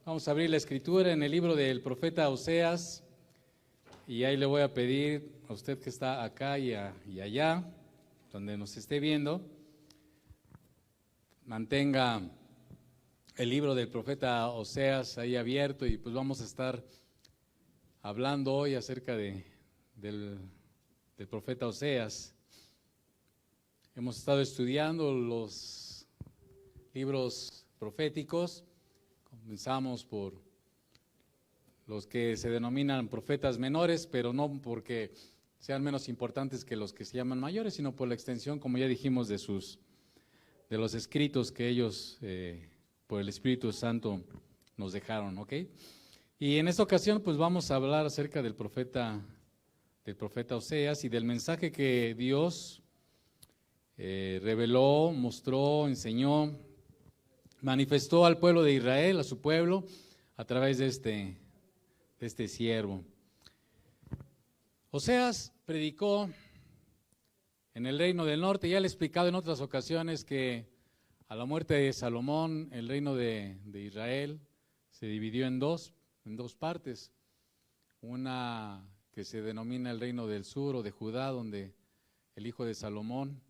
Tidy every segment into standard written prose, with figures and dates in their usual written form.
Vamos a abrir la escritura en el libro del profeta Oseas y ahí le voy a pedir a usted que está acá y allá, donde nos esté viendo, mantenga el libro del profeta Oseas ahí abierto y pues vamos a estar hablando hoy acerca del profeta Oseas. Hemos estado estudiando los libros proféticos. Comenzamos por los que se denominan profetas menores, pero no porque sean menos importantes que los que se llaman mayores, sino por la extensión, como ya dijimos, de los escritos que ellos, por el Espíritu Santo, nos dejaron, ¿ok? Y en esta ocasión, pues vamos a hablar acerca del profeta Oseas y del mensaje que Dios reveló, mostró, enseñó, manifestó al pueblo de Israel, a su pueblo, a través de este siervo. Oseas predicó en el reino del norte. Ya le he explicado en otras ocasiones que a la muerte de Salomón, el reino de Israel se dividió en dos partes. Una que se denomina el reino del sur o de Judá, donde el hijo de Salomón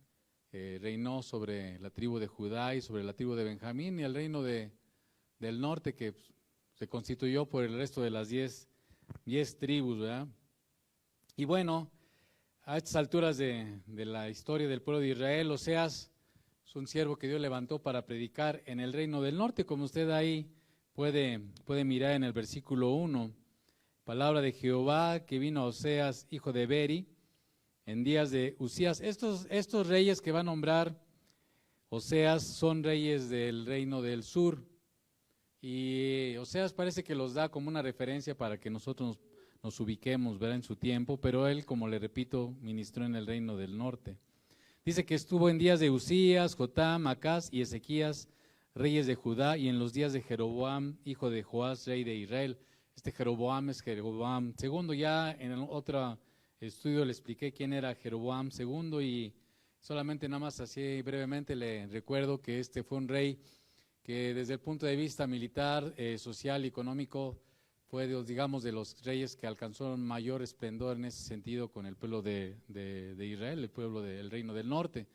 reinó sobre la tribu de Judá y sobre la tribu de Benjamín, y el reino del norte que se constituyó por el resto de las 10 tribus, ¿verdad? Y bueno, a estas alturas de la historia del pueblo de Israel, Oseas es un siervo que Dios levantó para predicar en el reino del norte, como usted ahí puede mirar en el versículo 1, palabra de Jehová que vino a Oseas, hijo de Beri, en días de Usías. Estos reyes que va a nombrar Oseas son reyes del reino del sur, y Oseas parece que los da como una referencia para que nosotros nos ubiquemos, ¿verdad?, en su tiempo, pero él, como le repito, ministró en el reino del norte. Dice que estuvo en días de Usías, Jotam, Acaz y Ezequías, reyes de Judá, y en los días de Jeroboam, hijo de Joás, rey de Israel. Este Jeroboam es Jeroboam II. Ya en otro estudio le expliqué quién era Jeroboam II, y solamente nada más así brevemente le recuerdo que este fue un rey que desde el punto de vista militar, social y económico fue, digamos, de los reyes que alcanzó mayor esplendor en ese sentido con el pueblo de Israel, el pueblo del reino del norte.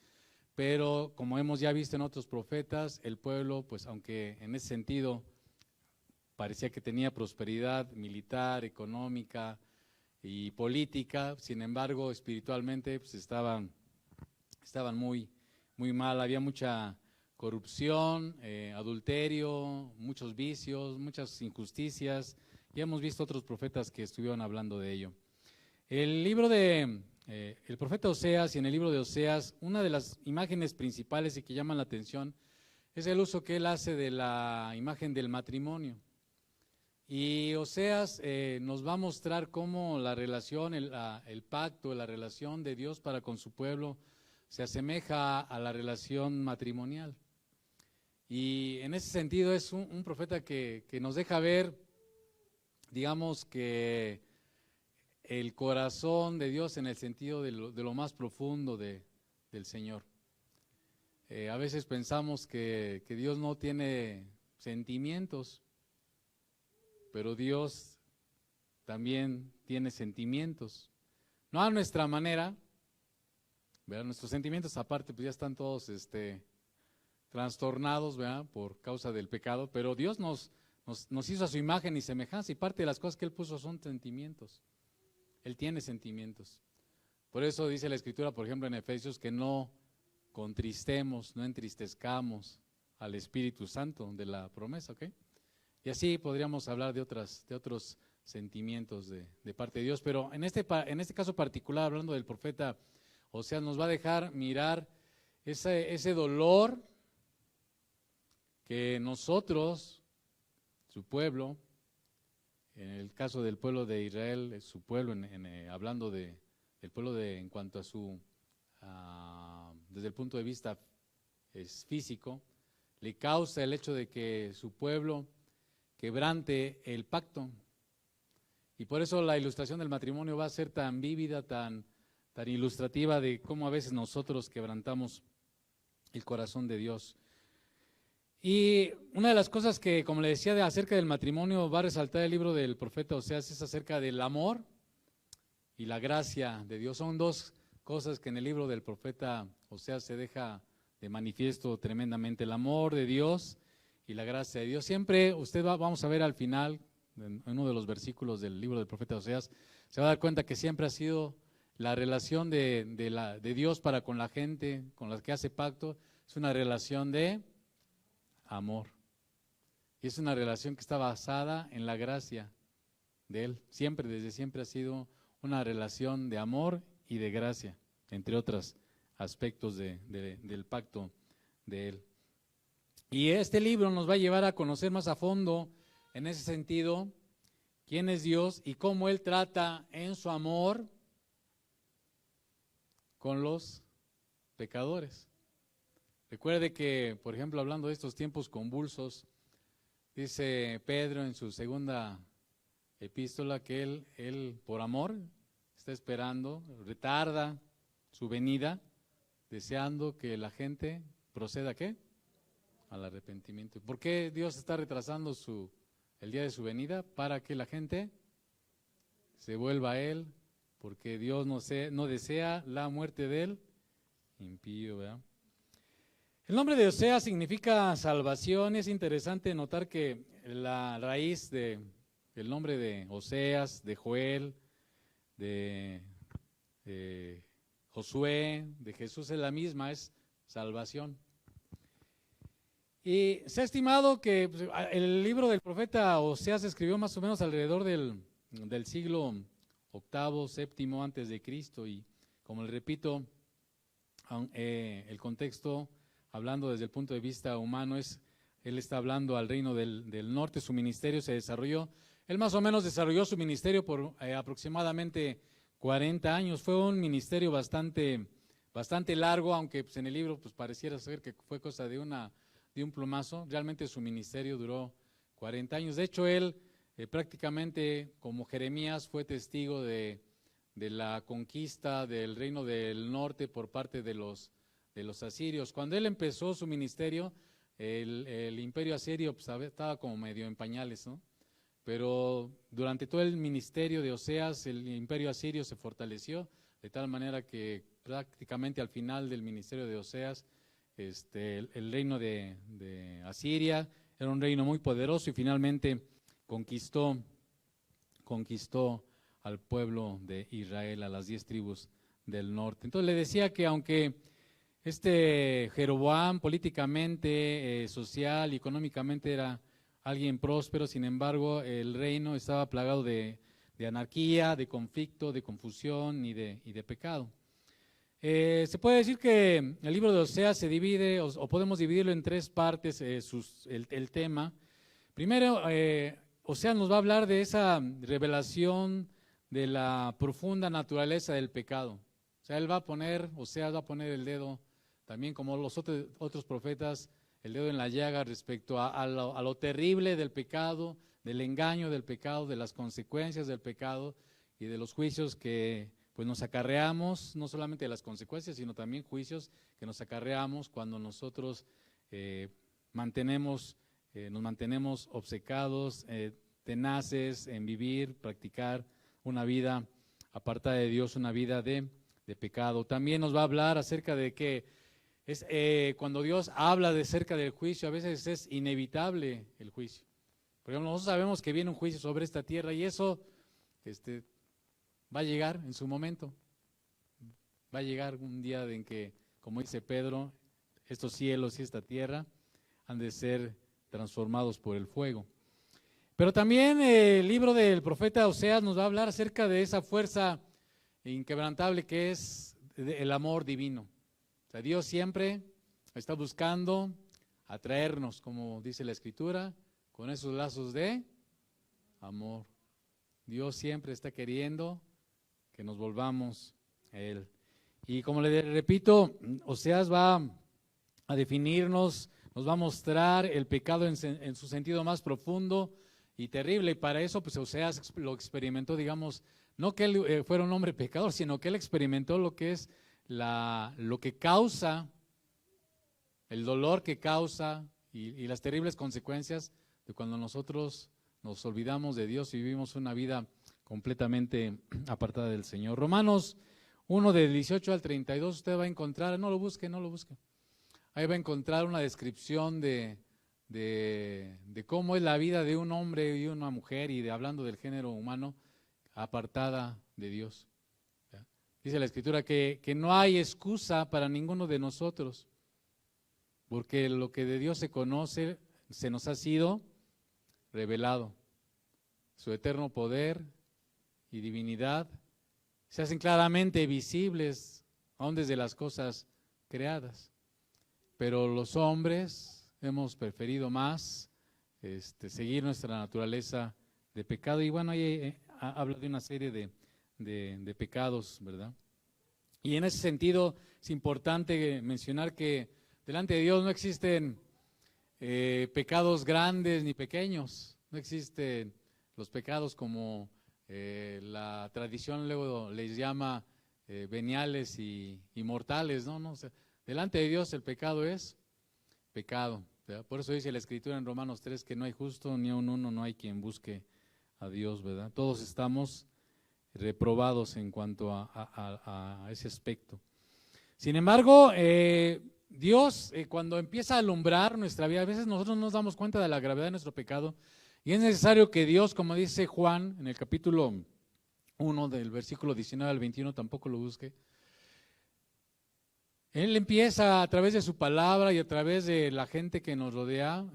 Pero como hemos ya visto en otros profetas, el pueblo, pues aunque en ese sentido parecía que tenía prosperidad militar, económica y política, sin embargo, espiritualmente pues estaban muy mal. Había mucha corrupción, adulterio, muchos vicios, muchas injusticias. Ya hemos visto otros profetas que estuvieron hablando de ello. El libro el profeta Oseas, y en el libro de Oseas, una de las imágenes principales y que llaman la atención es el uso que él hace de la imagen del matrimonio. Y Oseas nos va a mostrar cómo la relación, el pacto, la relación de Dios para con su pueblo se asemeja a la relación matrimonial. Y en ese sentido es un profeta que nos deja ver, digamos, que el corazón de Dios en el sentido de lo más profundo del Señor. A veces pensamos que Dios no tiene sentimientos, pero Dios también tiene sentimientos. No a nuestra manera, ¿verdad? Nuestros sentimientos aparte pues ya están todos trastornados, ¿verdad?, por causa del pecado, pero Dios nos hizo a su imagen y semejanza, y parte de las cosas que Él puso son sentimientos. Él tiene sentimientos. Por eso dice la Escritura, por ejemplo, en Efesios, que no contristemos, no entristezcamos al Espíritu Santo de la promesa, ¿ok? Y así podríamos hablar de otros sentimientos de parte de Dios, pero en este caso particular, hablando del profeta Oseas, nos va a dejar mirar ese dolor que nosotros, su pueblo, en el caso del pueblo de Israel, su pueblo, hablando del pueblo en cuanto a desde el punto de vista físico, le causa el hecho de que su pueblo quebrante el pacto. Y por eso la ilustración del matrimonio va a ser tan vívida, tan ilustrativa de cómo a veces nosotros quebrantamos el corazón de Dios. Y una de las cosas que, como le decía, acerca del matrimonio, va a resaltar el libro del profeta Oseas, es acerca del amor y la gracia de Dios. Son dos cosas que en el libro del profeta Oseas se deja de manifiesto tremendamente: el amor de Dios y la gracia de Dios. Siempre vamos a ver al final, en uno de los versículos del libro del profeta Oseas, se va a dar cuenta que siempre ha sido la relación de Dios para con la gente, con la que hace pacto, es una relación de amor. Y es una relación que está basada en la gracia de Él. Siempre, desde siempre ha sido una relación de amor y de gracia, entre otros aspectos del pacto de Él. Y este libro nos va a llevar a conocer más a fondo, en ese sentido, quién es Dios y cómo Él trata en su amor con los pecadores. Recuerde que, por ejemplo, hablando de estos tiempos convulsos, dice Pedro en su segunda epístola que él por amor está esperando, retarda su venida, deseando que la gente proceda ¿a qué? Al arrepentimiento. ¿Por qué Dios está retrasando el día de su venida? Para que la gente se vuelva a Él, porque Dios no desea la muerte del impío, ¿verdad? El nombre de Oseas significa salvación. Es interesante notar que la raíz del nombre de Oseas, de Joel, de Josué, de Jesús es la misma, es salvación. Y se ha estimado que el libro del profeta Oseas se escribió más o menos alrededor del siglo VIII, VII antes de Cristo, y como le repito, el contexto, hablando desde el punto de vista humano, él está hablando al reino del norte. Su ministerio se desarrolló, él más o menos desarrolló su ministerio por aproximadamente 40 años. Fue un ministerio bastante largo, aunque pues, en el libro pues, pareciera ser que fue cosa de un plumazo. Realmente su ministerio duró 40 años. De hecho, él prácticamente, como Jeremías, fue testigo de la conquista del reino del norte por parte de los asirios. Cuando él empezó su ministerio, el imperio asirio pues, estaba como medio en pañales, ¿no? Pero durante todo el ministerio de Oseas, el imperio asirio se fortaleció, de tal manera que prácticamente al final del ministerio de Oseas, el reino de Asiria era un reino muy poderoso y finalmente conquistó al pueblo de Israel, a las 10 tribus del norte. Entonces le decía que aunque Jeroboam políticamente, social y económicamente era alguien próspero, sin embargo el reino estaba plagado de anarquía, de conflicto, de confusión y de pecado. Se puede decir que el libro de Oseas se divide, o podemos dividirlo en tres partes, el tema. Primero, Oseas nos va a hablar de esa revelación de la profunda naturaleza del pecado. O sea, Oseas va a poner el dedo, también como los otros profetas, el dedo en la llaga respecto a lo terrible del pecado, del engaño del pecado, de las consecuencias del pecado y de los juicios que pues nos acarreamos, no solamente de las consecuencias, sino también juicios que nos acarreamos cuando nosotros nos mantenemos obcecados, tenaces en vivir, practicar una vida apartada de Dios, una vida de pecado. También nos va a hablar acerca de que cuando Dios habla acerca del juicio, a veces es inevitable el juicio. Por ejemplo, nosotros sabemos que viene un juicio sobre esta tierra y eso va a llegar en su momento. Va a llegar un día en que, como dice Pedro, estos cielos y esta tierra han de ser transformados por el fuego. Pero también el libro del profeta Oseas nos va a hablar acerca de esa fuerza inquebrantable que es el amor divino. O sea, Dios siempre está buscando atraernos, como dice la Escritura, con esos lazos de amor. Dios siempre está queriendo que nos volvamos a Él. Y como le repito, Oseas va a definirnos, nos va a mostrar el pecado en su sentido más profundo y terrible. Y para eso, pues Oseas lo experimentó, digamos, no que él fuera un hombre pecador, sino que él experimentó lo que es lo que causa, el dolor que causa y las terribles consecuencias de cuando nosotros nos olvidamos de Dios y vivimos una vida completamente apartada del Señor. Romanos 1 del 18 al 32 usted va a encontrar, no lo busque, ahí va a encontrar una descripción de cómo es la vida de un hombre y una mujer y hablando del género humano apartada de Dios. ¿Ya? Dice la Escritura que no hay excusa para ninguno de nosotros, porque lo que de Dios se conoce se nos ha sido revelado. Su eterno poder y divinidad se hacen claramente visibles aún desde las cosas creadas. Pero los hombres hemos preferido más seguir nuestra naturaleza de pecado. Y bueno, ahí habla de una serie de pecados, ¿verdad? Y en ese sentido es importante mencionar que delante de Dios no existen pecados grandes ni pequeños, no existen los pecados como la tradición luego les llama veniales y mortales, ¿no? O sea, delante de Dios el pecado es pecado, ¿verdad? Por eso dice la Escritura en Romanos 3 que no hay justo ni aun uno, no hay quien busque a Dios, ¿verdad? Todos estamos reprobados en cuanto a ese aspecto. Sin embargo, Dios cuando empieza a alumbrar nuestra vida, a veces nosotros no nos damos cuenta de la gravedad de nuestro pecado y es necesario que Dios, como dice Juan en el capítulo 1 del versículo 19 al 21, tampoco lo busque, Él empieza a través de su palabra y a través de la gente que nos rodea,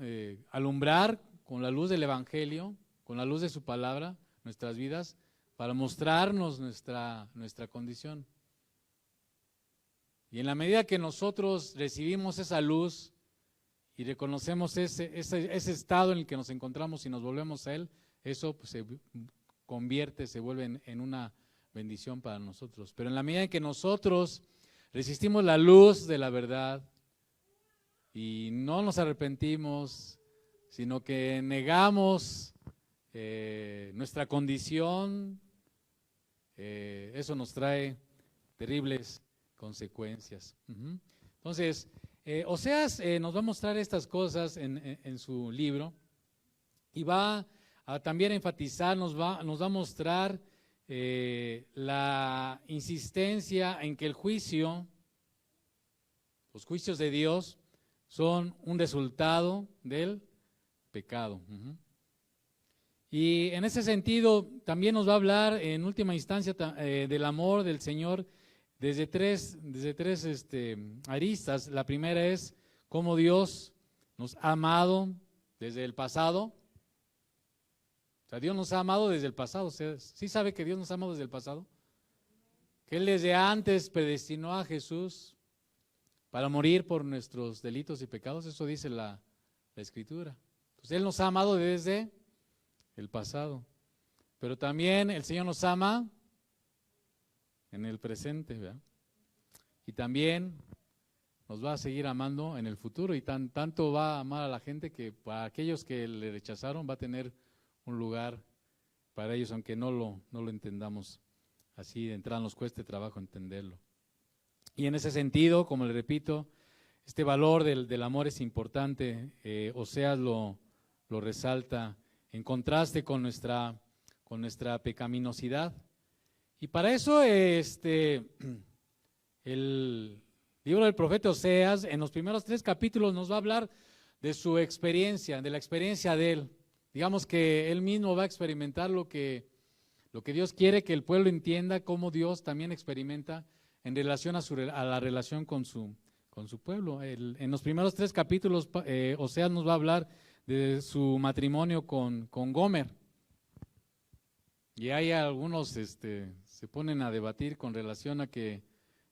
alumbrar con la luz del Evangelio, con la luz de su palabra, nuestras vidas, para mostrarnos nuestra condición. Y en la medida que nosotros recibimos esa luz y reconocemos ese estado en el que nos encontramos y nos volvemos a Él, eso pues, se convierte, se vuelve en una bendición para nosotros. Pero en la medida en que nosotros resistimos la luz de la verdad y no nos arrepentimos, sino que negamos nuestra condición, eso nos trae terribles consecuencias. Entonces, Oseas nos va a mostrar estas cosas en su libro y va a también enfatizar, nos va a mostrar la insistencia en que los juicios de Dios son un resultado del pecado. Y en ese sentido también nos va a hablar en última instancia del amor del Señor desde tres aristas. La primera es cómo Dios nos ha amado desde el pasado. O sea, Dios nos ha amado desde el pasado. ¿Usted sí sabe que Dios nos ha amado desde el pasado? Que Él desde antes predestinó a Jesús para morir por nuestros delitos y pecados. Eso dice la Escritura. Entonces Él nos ha amado desde el pasado. Pero también el Señor nos ama en el presente, ¿verdad? Y también nos va a seguir amando en el futuro y tanto va a amar a la gente que para aquellos que le rechazaron va a tener un lugar para ellos, aunque no lo entendamos así, de entrada nos cueste trabajo entenderlo. Y en ese sentido, como le repito, este valor del amor es importante, Oseas lo resalta en contraste con nuestra pecaminosidad. Y para eso el libro del profeta Oseas, en los primeros 3 capítulos nos va a hablar de su experiencia, de la experiencia de él. Digamos que él mismo va a experimentar lo que Dios quiere que el pueblo entienda, cómo Dios también experimenta en relación a la relación con su pueblo. En los primeros 3 capítulos, Oseas nos va a hablar de su matrimonio con Gomer. Y hay algunos se ponen a debatir con relación a que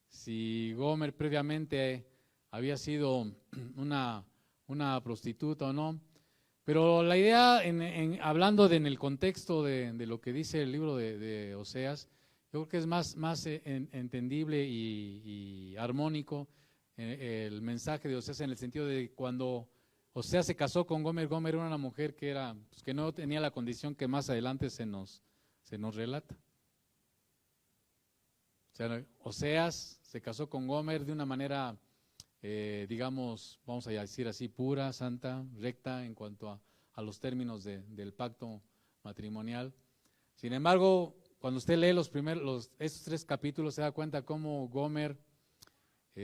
si Gomer previamente había sido una prostituta o no. Pero la idea, hablando en el contexto de lo que dice el libro de Oseas, yo creo que es más entendible y armónico el mensaje de Oseas en el sentido de cuando Oseas se casó con Gomer. Gomer era una mujer que no tenía la condición que más adelante se nos relata. O sea, Oseas se casó con Gomer de una manera digamos, vamos a decir así, pura, santa, recta en cuanto a los términos del pacto matrimonial. Sin embargo, cuando usted lee estos 3 capítulos, se da cuenta cómo Gomer,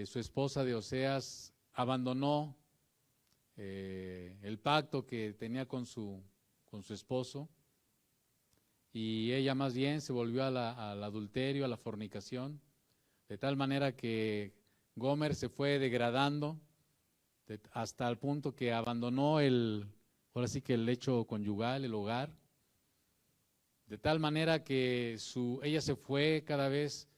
su esposa de Oseas, abandonó el pacto que tenía con su esposo, y ella más bien se volvió al adulterio, a la fornicación, de tal manera que Gomer se fue degradando hasta el punto que abandonó ahora sí que el lecho conyugal, el hogar, de tal manera que ella se fue cada vez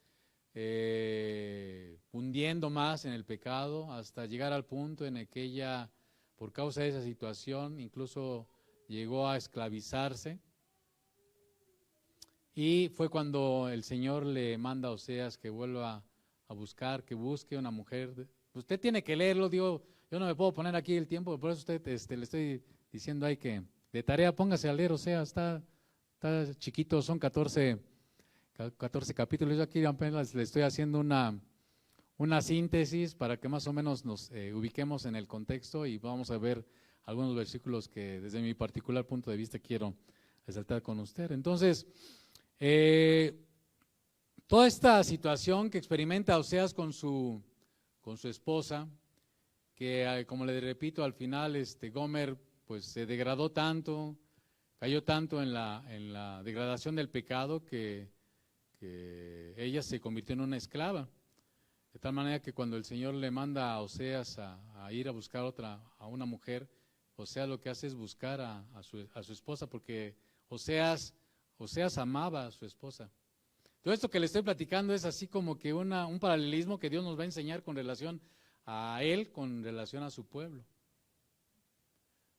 hundiendo más en el pecado, hasta llegar al punto en el que ella, por causa de esa situación, incluso llegó a esclavizarse. Y fue cuando el Señor le manda a Oseas que vuelva a buscar, que busque una mujer. Usted tiene que leerlo, digo, yo no me puedo poner aquí el tiempo, por eso usted le estoy diciendo ahí que de tarea póngase a leer, Oseas, está chiquito, son 14 capítulos. Yo aquí apenas le estoy haciendo una síntesis para que más o menos nos ubiquemos en el contexto, y vamos a ver algunos versículos que desde mi particular punto de vista quiero resaltar con usted. Entonces, toda esta situación que experimenta Oseas con su esposa, que como le repito, al final Gomer pues se degradó tanto, cayó tanto en la degradación del pecado que ella se convirtió en una esclava. De tal manera que cuando el Señor le manda a Oseas a ir a buscar a una mujer, Oseas lo que hace es buscar a su esposa, porque Oseas amaba a su esposa. Todo esto que le estoy platicando es así como que un paralelismo que Dios nos va a enseñar con relación a Él, con relación a su pueblo.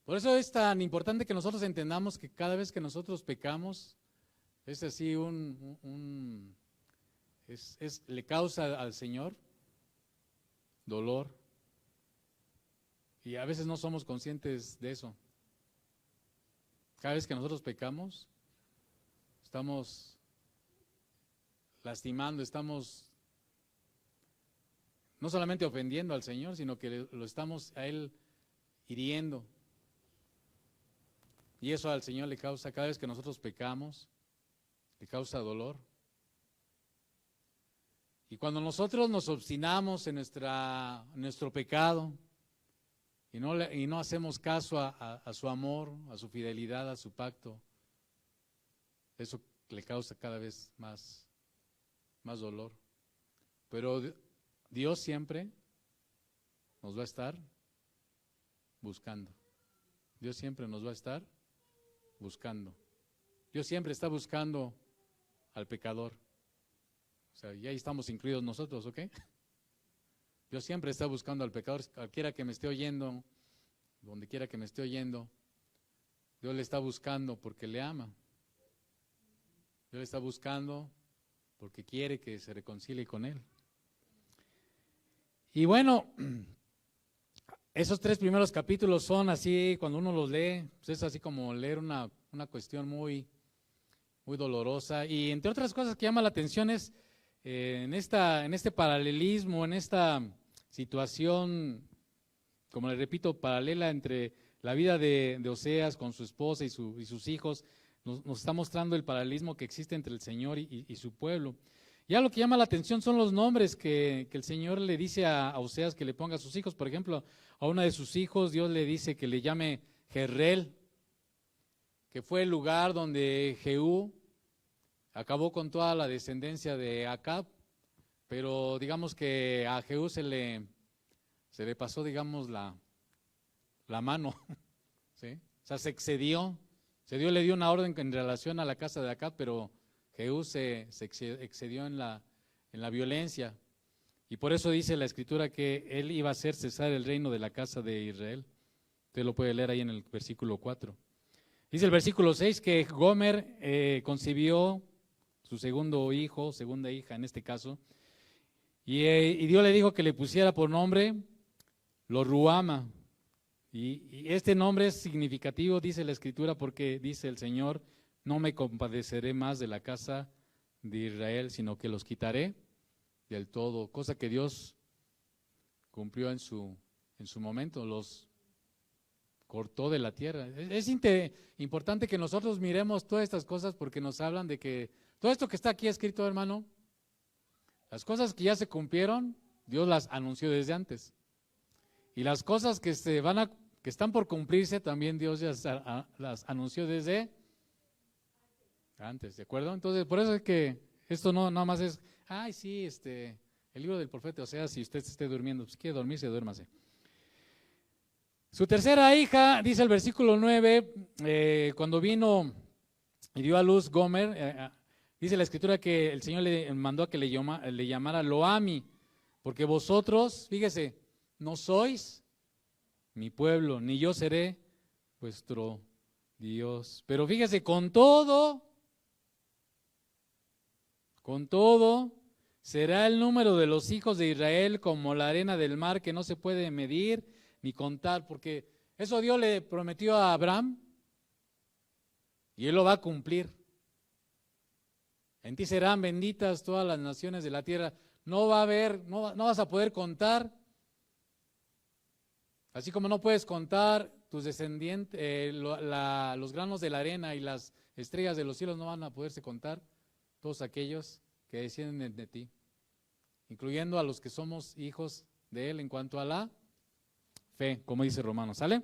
Por eso es tan importante que nosotros entendamos que cada vez que nosotros pecamos, es así le causa al Señor dolor, y a veces no somos conscientes de eso. Cada vez que nosotros pecamos, estamos lastimando, estamos no solamente ofendiendo al Señor, sino que lo estamos a Él hiriendo. Y eso al Señor le causa, cada vez que nosotros pecamos, le causa dolor. Y cuando nosotros nos obstinamos en nuestro pecado y no hacemos caso a su amor, a su fidelidad, a su pacto, eso le causa cada vez más dolor. Pero Dios siempre nos va a estar buscando. Dios siempre nos va a estar buscando. Dios siempre está buscando al pecador. O sea, ya estamos incluidos nosotros, ¿ok? Dios siempre está buscando al pecador. Cualquiera que me esté oyendo, donde quiera que me esté oyendo, Dios le está buscando porque le ama. Dios le está buscando porque quiere que se reconcilie con Él. Y bueno, esos 3 primeros capítulos son así, cuando uno los lee, pues es así como leer una cuestión muy dolorosa. Y entre otras cosas que llama la atención es en este paralelismo, en esta situación, como le repito, paralela entre la vida de Oseas con su esposa y sus hijos, nos está mostrando el paralelismo que existe entre el Señor y su pueblo. Ya lo que llama la atención son los nombres que el Señor le dice a Oseas que le ponga a sus hijos. Por ejemplo, a uno de sus hijos Dios le dice que le llame Jerreel, que fue el lugar donde Jehú acabó con toda la descendencia de Acab, pero digamos que a Jehú se le pasó, digamos, la mano, ¿sí? O sea, se excedió. Dios le dio una orden en relación a la casa de Acab, pero Jehú se excedió en la violencia, y por eso dice la Escritura que él iba a hacer cesar el reino de la casa de Israel. Usted lo puede leer ahí en el versículo 4. Dice el versículo 6 que Gomer concibió su segundo hijo, segunda hija en este caso, y Dios le dijo que le pusiera por nombre Lo-ruhama. Y este nombre es significativo, dice la Escritura, porque dice el Señor: no me compadeceré más de la casa de Israel, sino que los quitaré del todo. Cosa que Dios cumplió en su momento, los cortó de la tierra. Es importante que nosotros miremos todas estas cosas porque nos hablan de que todo esto que está aquí escrito, hermano, las cosas que ya se cumplieron, Dios las anunció desde antes. Y las cosas que están por cumplirse, también Dios ya las anunció desde antes, ¿de acuerdo? Entonces, por eso es que esto no nada más es, ay, sí, el libro del profeta, o sea, si usted se esté durmiendo, pues quiere dormirse, duérmase. Su tercera hija, dice el versículo 9, cuando vino y dio a luz Gomer, dice la escritura que el Señor le mandó a que le llamara Loami, porque vosotros, fíjese, no sois mi pueblo, ni yo seré vuestro Dios. Pero fíjese, con todo, será el número de los hijos de Israel como la arena del mar, que no se puede medir ni contar, porque eso Dios le prometió a Abraham y él lo va a cumplir. En ti serán benditas todas las naciones de la tierra. No vas a poder contar, así como no puedes contar tus descendientes, los granos de la arena y las estrellas de los cielos no van a poderse contar, todos aquellos que descienden de ti, incluyendo a los que somos hijos de él en cuanto a la fe, como dice Romanos, ¿sale?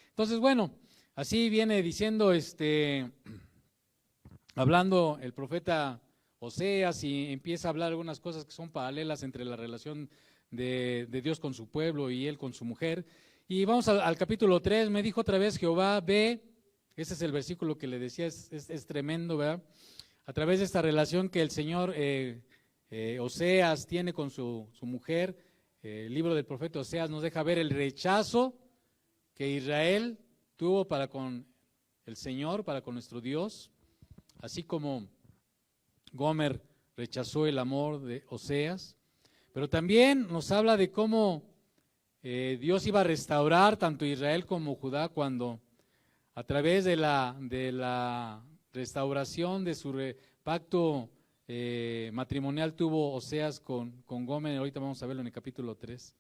Entonces, bueno, así viene diciendo, hablando el profeta Oseas y empieza a hablar algunas cosas que son paralelas entre la relación de Dios con su pueblo y él con su mujer. Y vamos al capítulo 3, me dijo otra vez Jehová, ve, ese es el versículo que le decía, es tremendo, ¿verdad? A través de esta relación que el Señor Oseas tiene con su mujer, el libro del profeta Oseas nos deja ver el rechazo que Israel tuvo para con el Señor, para con nuestro Dios, así como Gomer rechazó el amor de Oseas, pero también nos habla de cómo Dios iba a restaurar tanto Israel como Judá cuando a través de la restauración de su pacto matrimonial tuvo Oseas con Gomer. Ahorita vamos a verlo en el capítulo 3.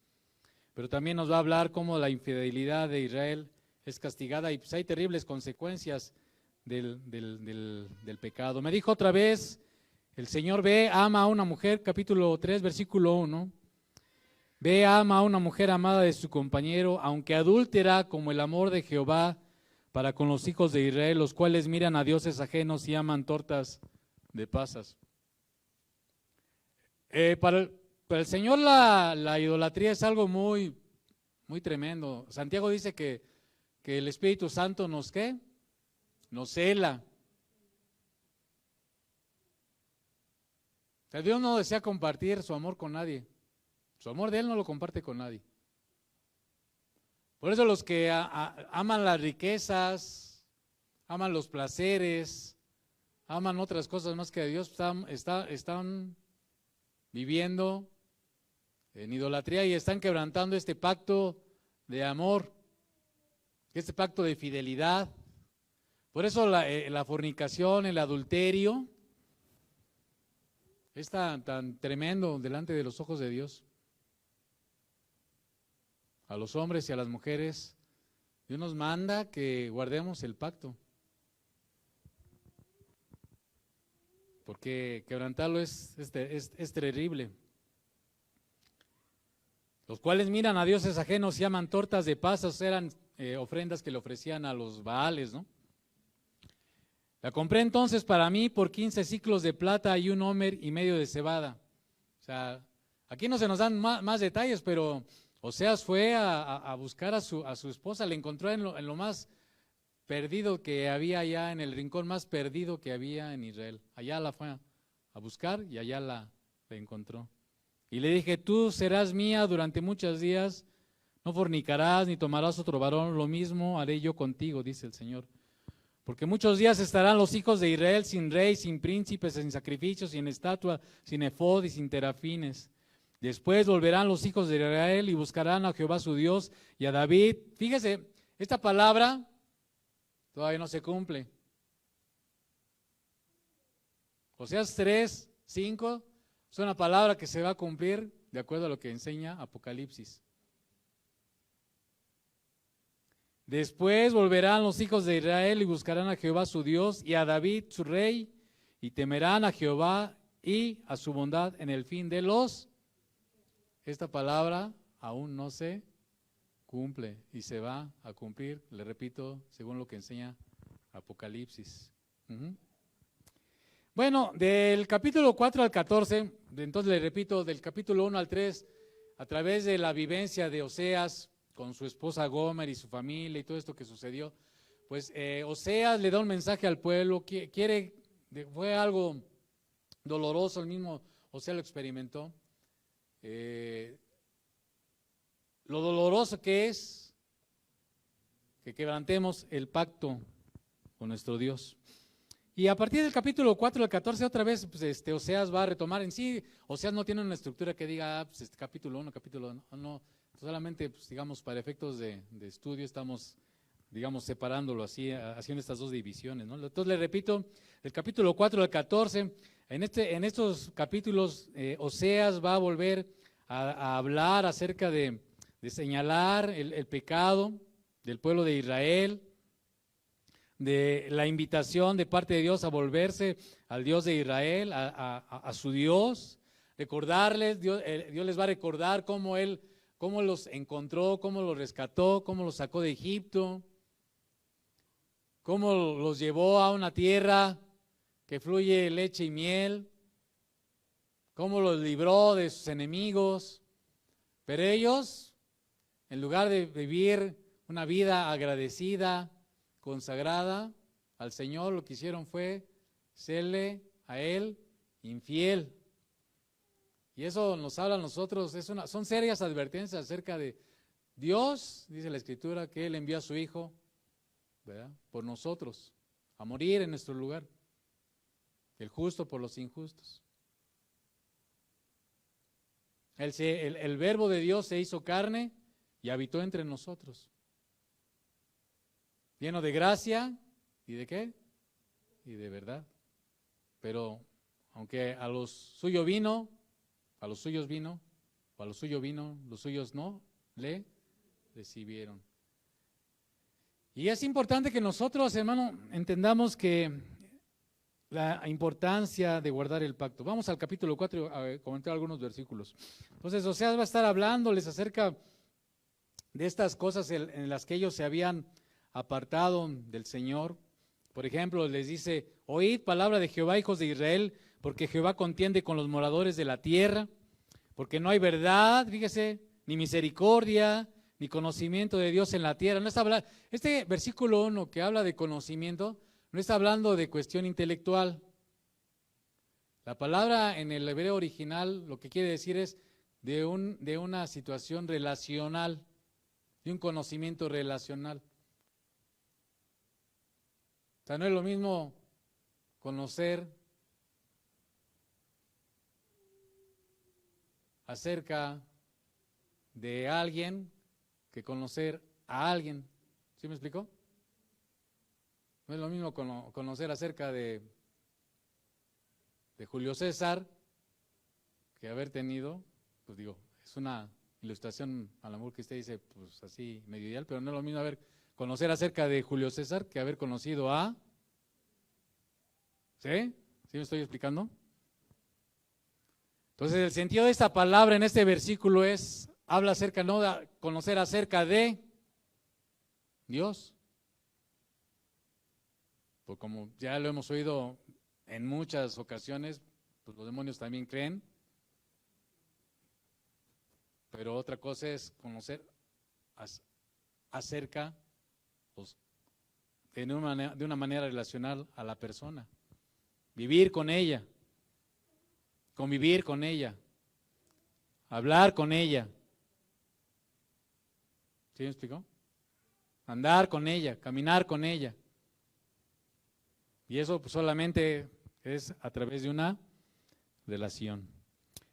Pero también nos va a hablar cómo la infidelidad de Israel es castigada y pues hay terribles consecuencias del pecado. Me dijo otra vez, el Señor ve, ama a una mujer, capítulo 3, versículo 1. Ve, ama a una mujer amada de su compañero, aunque adúltera como el amor de Jehová para con los hijos de Israel, los cuales miran a dioses ajenos y aman tortas de pasas. Para el Señor la idolatría es algo muy, muy tremendo. Santiago dice que el Espíritu Santo nos, ¿qué? Nos cela. O sea, Dios no desea compartir su amor con nadie. Su amor de Él no lo comparte con nadie. Por eso los que aman las riquezas, aman los placeres, aman otras cosas más que a Dios, están viviendo en idolatría y están quebrantando este pacto de amor, este pacto de fidelidad. Por eso la fornicación, el adulterio, es tan tremendo delante de los ojos de Dios. A los hombres y a las mujeres, Dios nos manda que guardemos el pacto. Porque quebrantarlo es terrible. Los cuales miran a dioses ajenos y aman tortas de pasas, eran ofrendas que le ofrecían a los Baales, ¿no? La compré entonces para mí por 15 siclos de plata y 1 homer y medio de cebada. O sea, aquí no se nos dan más detalles, pero Oseas fue a buscar a su esposa, la encontró en lo más perdido que había allá, en el rincón más perdido que había en Israel. Allá la fue a buscar y allá la encontró. Y le dije, tú serás mía durante muchos días, no fornicarás ni tomarás otro varón, lo mismo haré yo contigo, dice el Señor. Porque muchos días estarán los hijos de Israel sin rey, sin príncipes, sin sacrificios, sin estatua, sin efod y sin terafines. Después volverán los hijos de Israel y buscarán a Jehová su Dios y a David. Fíjese, esta palabra todavía no se cumple. Oseas 3, 5 es una palabra que se va a cumplir de acuerdo a lo que enseña Apocalipsis. Después volverán los hijos de Israel y buscarán a Jehová su Dios y a David su rey, y temerán a Jehová y a su bondad en el fin de los. Esta palabra aún no se cumple y se va a cumplir, le repito, según lo que enseña Apocalipsis. Bueno, del capítulo 4 al 14, entonces le repito, del capítulo 1 al 3, a través de la vivencia de Oseas con su esposa Gomer y su familia y todo esto que sucedió, pues Oseas le da un mensaje al pueblo, fue algo doloroso, el mismo Oseas lo experimentó. Lo doloroso que es que quebrantemos el pacto con nuestro Dios. Y a partir del capítulo 4 al 14 otra vez pues, Oseas va a retomar en sí. Oseas no tiene una estructura que diga pues, capítulo 1, capítulo 2, no, solamente pues, digamos para efectos de estudio estamos digamos separándolo así, haciendo estas dos divisiones, ¿no? Entonces le repito, del capítulo 4 al 14, en estos capítulos Oseas va a volver a hablar acerca de señalar el pecado del pueblo de Israel, de la invitación de parte de Dios a volverse al Dios de Israel, a su Dios, recordarles, Dios les va a recordar cómo los encontró, cómo los rescató, cómo los sacó de Egipto, cómo los llevó a una tierra que fluye leche y miel, cómo los libró de sus enemigos, pero ellos, en lugar de vivir una vida agradecida, consagrada al Señor, lo que hicieron fue serle a Él infiel. Y eso nos habla a nosotros, son serias advertencias acerca de Dios, dice la Escritura, que Él envió a su Hijo, ¿verdad?, por nosotros, a morir en nuestro lugar, el justo por los injustos. El verbo de Dios se hizo carne y habitó entre nosotros, lleno de gracia y de ¿qué? Y de verdad. Pero aunque a los suyos vino, a los suyos vino, o a los suyos vino, los suyos no le recibieron. Y es importante que nosotros, hermano, entendamos que la importancia de guardar el pacto. Vamos al capítulo 4 a comentar algunos versículos. Entonces, Oseas va a estar hablándoles acerca de estas cosas en las que ellos se habían apartado del Señor. Por ejemplo, les dice: oíd palabra de Jehová, hijos de Israel, porque Jehová contiende con los moradores de la tierra, porque no hay verdad, fíjese, ni misericordia, ni conocimiento de Dios en la tierra. No está hablando, este versículo 1 que habla de conocimiento, no está hablando de cuestión intelectual. La palabra en el hebreo original lo que quiere decir es de una situación relacional, de un conocimiento relacional. O sea, no es lo mismo conocer acerca de alguien que conocer a alguien. ¿Sí me explicó? No es lo mismo conocer acerca de Julio César que haber tenido, pues digo, es una ilustración a lo mejor que usted dice, pues así medio ideal, pero no es lo mismo conocer acerca de Julio César que haber conocido a. ¿Sí? ¿Sí me estoy explicando? Entonces el sentido de esta palabra en este versículo habla acerca, no de conocer acerca de Dios. Pues como ya lo hemos oído en muchas ocasiones, pues los demonios también creen. Pero otra cosa es conocer acerca, pues, de una manera relacional a la persona. Vivir con ella, convivir con ella, hablar con ella. ¿Sí me explicó? Andar con ella, caminar con ella. Y eso pues, solamente es a través de una relación.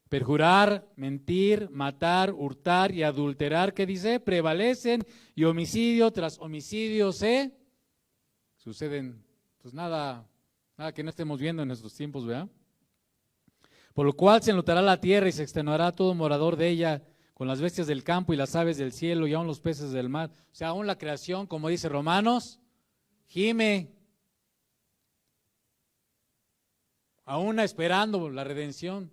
Perjurar, mentir, matar, hurtar y adulterar, ¿qué dice? Prevalecen, y homicidio tras homicidio suceden, pues nada que no estemos viendo en estos tiempos, ¿verdad? Por lo cual se enlutará la tierra y se extenuará todo morador de ella, con las bestias del campo y las aves del cielo y aún los peces del mar. O sea, aún la creación, como dice Romanos, gime, aún esperando la redención,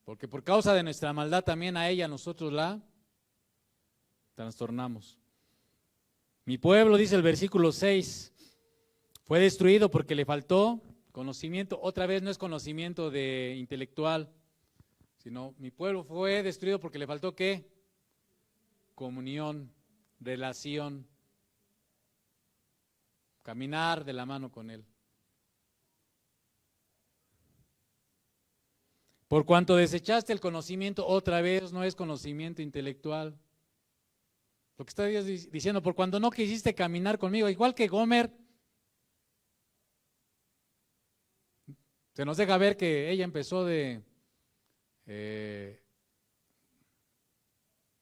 porque por causa de nuestra maldad también a ella nosotros la trastornamos. Mi pueblo, dice el versículo 6, fue destruido porque le faltó conocimiento. Otra vez no es conocimiento de intelectual, sino mi pueblo fue destruido porque le faltó ¿qué? Comunión, relación, caminar de la mano con Él. Por cuanto desechaste el conocimiento, otra vez no es conocimiento intelectual. Lo que está Dios diciendo, por cuando no quisiste caminar conmigo, igual que Gomer, se nos deja ver que ella empezó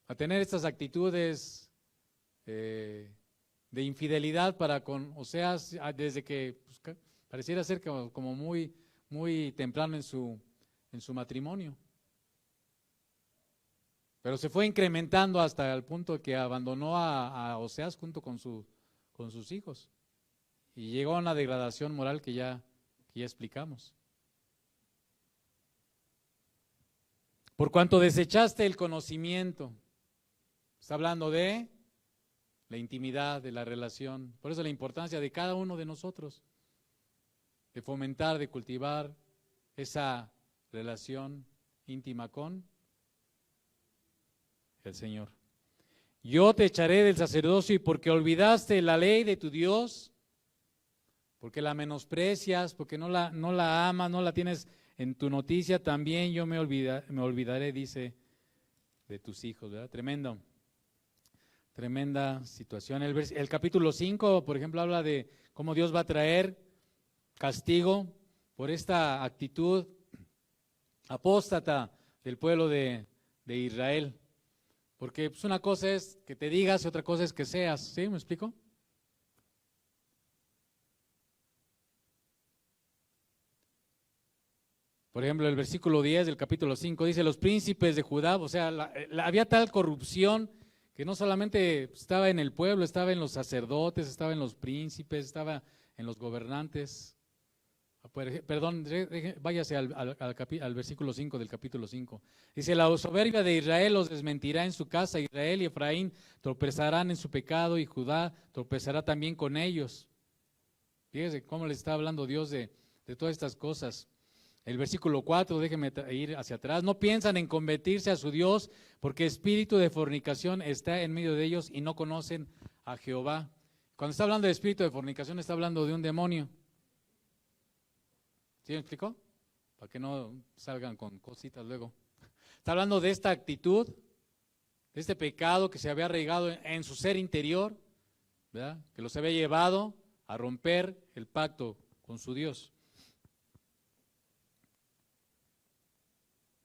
a tener estas actitudes de infidelidad para con Oseas, desde que pues, pareciera ser como muy temprano en su matrimonio. Pero se fue incrementando hasta el punto que abandonó a Oseas junto con sus hijos. Y llegó a una degradación moral que ya explicamos. Por cuanto desechaste el conocimiento, está hablando de la intimidad, de la relación. Por eso la importancia de cada uno de nosotros, de fomentar, de cultivar esa relación íntima con el Señor. Yo te echaré del sacerdocio y porque olvidaste la ley de tu Dios, porque la menosprecias, porque no la amas, no la tienes en tu noticia, también yo me olvidaré, dice, de tus hijos, ¿verdad? Tremenda situación. El capítulo 5, por ejemplo, habla de cómo Dios va a traer castigo por esta actitud apóstata del pueblo de Israel. Porque pues, una cosa es que te digas y otra cosa es que seas. ¿Sí? ¿Me explico? Por ejemplo, el versículo 10 del capítulo 5 dice, los príncipes de Judá, o sea, había tal corrupción que no solamente estaba en el pueblo, estaba en los sacerdotes, estaba en los príncipes, estaba en los gobernantes. Perdón, váyase al versículo 5 del capítulo 5. Dice, la soberbia de Israel los desmentirá en su casa, Israel y Efraín tropezarán en su pecado y Judá tropezará también con ellos. Fíjese cómo le está hablando Dios de todas estas cosas. El versículo 4, déjenme ir hacia atrás, no piensan en convertirse a su Dios porque espíritu de fornicación está en medio de ellos y no conocen a Jehová. Cuando está hablando de espíritu de fornicación está hablando de un demonio. ¿Sí me explicó? Para que no salgan con cositas luego. Está hablando de esta actitud, de este pecado que se había arraigado en su ser interior, ¿verdad? Que los había llevado a romper el pacto con su Dios.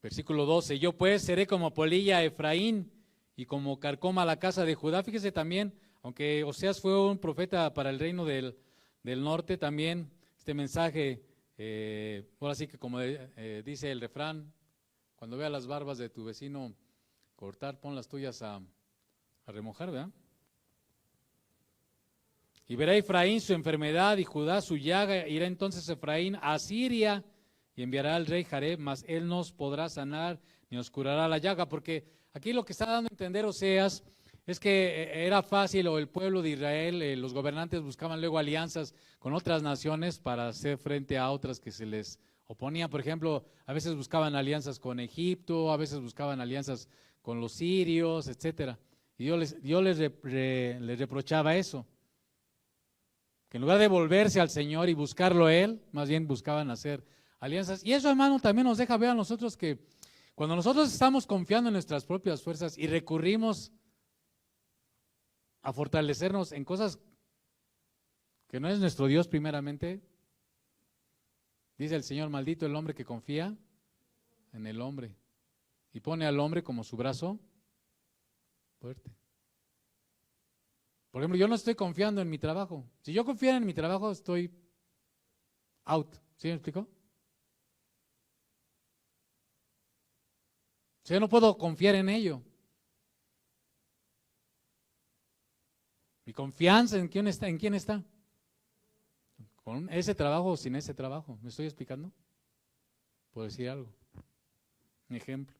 Versículo 12, yo pues seré como polilla a Efraín y como carcoma a la casa de Judá. Fíjese también, aunque Oseas fue un profeta para el reino del norte, también este mensaje, ahora sí que como dice el refrán, cuando veas las barbas de tu vecino cortar, pon las tuyas a remojar, ¿verdad? Y verá Efraín su enfermedad y Judá su llaga, irá entonces Efraín a Siria y enviará al rey Jareb, mas él no os podrá sanar ni os curará la llaga, porque aquí lo que está dando a entender Oseas es que era fácil, o el pueblo de Israel, los gobernantes buscaban luego alianzas con otras naciones para hacer frente a otras que se les oponían. Por ejemplo, a veces buscaban alianzas con Egipto, a veces buscaban alianzas con los sirios, etcétera. Y Dios les reprochaba eso, que en lugar de volverse al Señor y buscarlo a Él, más bien buscaban hacer alianzas. Y eso, hermano, también nos deja ver a nosotros que cuando nosotros estamos confiando en nuestras propias fuerzas y recurrimos a fortalecernos en cosas que no es nuestro Dios primeramente, dice el Señor, maldito el hombre que confía en el hombre y pone al hombre como su brazo fuerte. Por ejemplo, yo no estoy confiando en mi trabajo. Si yo confiara en mi trabajo, estoy out. ¿Sí me explico? sea, yo no puedo confiar en ello. Mi confianza en quién está, con ese trabajo o sin ese trabajo. ¿Me estoy explicando? Por decir algo. Un ejemplo.